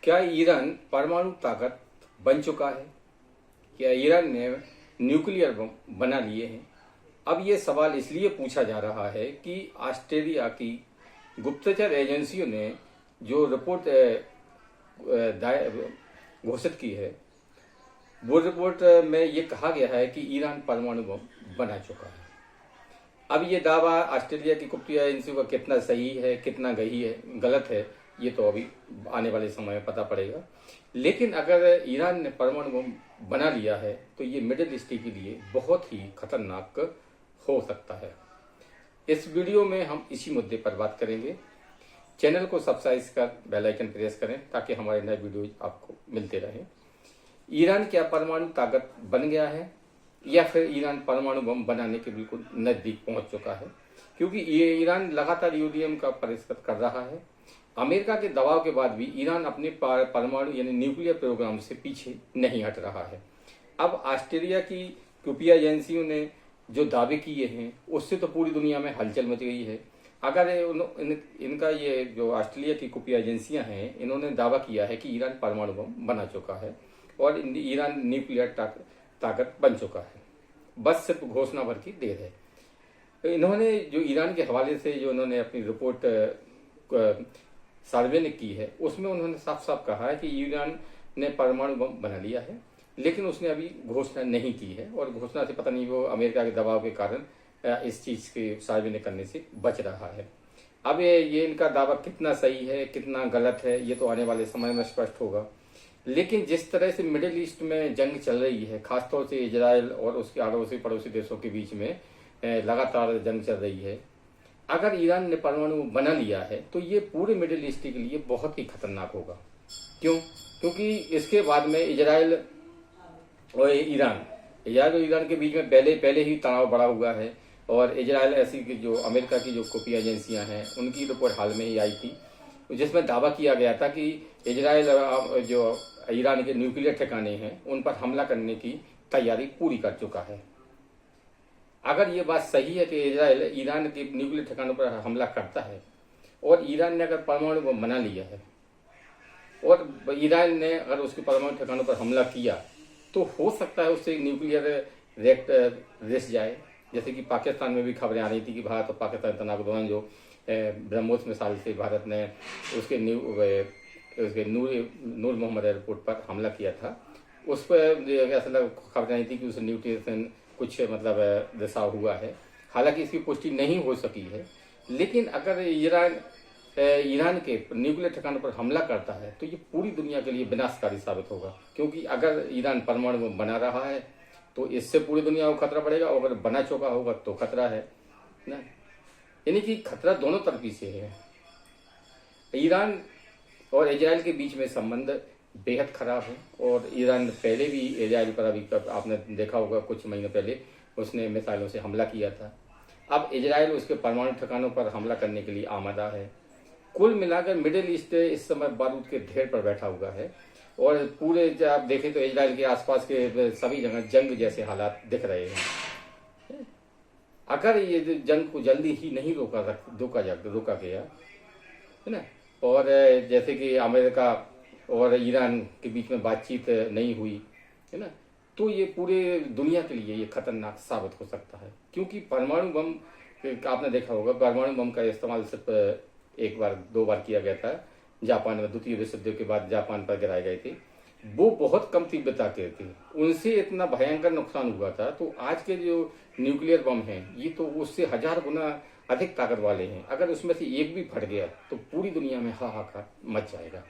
क्या ईरान परमाणु ताकत बन चुका है? क्या ईरान ने न्यूक्लियर बम बना लिए हैं? अब ये सवाल इसलिए पूछा जा रहा है कि ऑस्ट्रेलिया की गुप्तचर एजेंसियों ने जो रिपोर्ट घोषित की है, वो रिपोर्ट में ये कहा गया है कि ईरान परमाणु बम बना चुका है। अब ये दावा ऑस्ट्रेलिया की गुप्तचर एजेंसियों का कितना सही है, कितना गलत है, ये तो अभी आने वाले समय में पता पड़ेगा। लेकिन अगर ईरान ने परमाणु बम बना लिया है तो ये मिडिल ईस्ट के लिए बहुत ही खतरनाक हो सकता है। इस वीडियो में हम इसी मुद्दे पर बात करेंगे। चैनल को सब्सक्राइब कर बेल आइकन प्रेस करें ताकि हमारे नए वीडियो आपको मिलते रहें। ईरान क्या परमाणु ताकत बन गया है या फिर ईरान परमाणु बम बनाने के बिल्कुल नजदीक पहुंच चुका है? क्योंकि ये ईरान लगातार यूरेनियम का परिष्कृत कर रहा है। अमेरिका के दबाव के बाद भी ईरान अपने परमाणु यानी न्यूक्लियर प्रोग्राम से पीछे नहीं हट रहा है। अब ऑस्ट्रेलिया की खुफिया एजेंसियों ने जो दावे किए हैं उससे तो पूरी दुनिया में हलचल मच गई है। अगर इनका ये जो ऑस्ट्रेलिया की खुफिया एजेंसियां हैं, इन्होंने दावा किया है कि ईरान परमाणु बम बना चुका है और ईरान न्यूक्लियर ताकत बन चुका है, बस सिर्फ घोषणा भर की देर है। तो इन्होंने जो ईरान के हवाले से जो इन्होंने अपनी रिपोर्ट सार्वजनिक की है उसमें उन्होंने साफ साफ कहा है कि ईरान ने परमाणु बम बना लिया है, लेकिन उसने अभी घोषणा नहीं की है और घोषणा से पता नहीं वो अमेरिका के दबाव के कारण इस चीज के सार्वजनिक करने से बच रहा है। अब ये इनका दावा कितना सही है कितना गलत है ये तो आने वाले समय में स्पष्ट होगा। लेकिन जिस तरह से मिडिल ईस्ट में जंग चल रही है, खासतौर से इजराइल और उसके अड़ोसी पड़ोसी देशों के बीच में लगातार जंग चल रही है, अगर ईरान ने परमाणु बना लिया है तो ये पूरे मिडिल ईस्ट के लिए बहुत ही खतरनाक होगा। क्यों? क्योंकि इसके बाद में इजराइल और ईरान के बीच में पहले ही तनाव बढ़ा हुआ है और इजराइल ऐसी की जो अमेरिका की जो खुफिया एजेंसियां हैं उनकी रिपोर्ट हाल में ही आई थी जिसमें दावा किया गया था कि इजराइल जो ईरान के न्यूक्लियर ठिकाने हैं उन पर हमला करने की तैयारी पूरी कर चुका है। अगर ये बात सही है कि इजराइल ईरान के न्यूक्लियर ठिकानों पर हमला करता है और ईरान ने अगर परमाणु बम बना लिया है और ईरान ने अगर उसके परमाणु ठिकानों पर हमला किया तो हो सकता है उससे न्यूक्लियर रिएक्टर रिस जाए। जैसे कि पाकिस्तान में भी खबरें आ रही थी कि भारत और पाकिस्तान तनाव के दौरान जो ब्रह्मोस मिसाइल से भारत ने उसके नूर मोहम्मद एयरपोर्ट पर हमला किया था, उस पर ऐसा खबरें आई थी कि उस न्यूक्लियर कुछ मतलब रिसाव हुआ है। हालांकि इसकी पुष्टि नहीं हो सकी है, लेकिन अगर ईरान के न्यूक्लियर ठिकानों पर हमला करता है तो ये पूरी दुनिया के लिए विनाशकारी साबित होगा। क्योंकि अगर ईरान परमाणु बम बना रहा है तो इससे पूरी दुनिया को खतरा पड़ेगा और अगर बना चुका होगा तो खतरा है ना, यानी कि खतरा दोनों तरफी से है। ईरान और इजराइल के बीच में संबंध बेहद खराब है और ईरान पहले भी इजराइल पर अभी आपने देखा होगा कुछ महीनों पहले उसने मिसाइलों से हमला किया था। अब इजराइल उसके परमाणु ठिकानों पर हमला करने के लिए आमादा है। कुल मिलाकर मिडिल ईस्ट इस समय बारूद के ढेर पर बैठा हुआ है और पूरे जब आप देखें तो इजराइल के आसपास के सभी जगह जंग जैसे हालात दिख रहे हैं। अगर ये जंग को जल्दी ही नहीं रोका गया है ना, और जैसे कि अमेरिका और ईरान के बीच में बातचीत नहीं हुई है ना, तो ये पूरे दुनिया के लिए ये खतरनाक साबित हो सकता है। क्योंकि परमाणु बम आपने देखा होगा, परमाणु बम का इस्तेमाल सिर्फ एक बार दो बार किया गया था जापान में, द्वितीय विश्व युद्ध के बाद जापान पर गिराए गए थे। वो बहुत कम तीव्रता के थे, उनसे इतना भयंकर नुकसान हुआ था। तो आज के जो न्यूक्लियर बम हैं ये तो उससे 1000 गुना अधिक ताकत वाले हैं। अगर उसमें से एक भी फट गया तो पूरी दुनिया में हाहाकार मच जाएगा।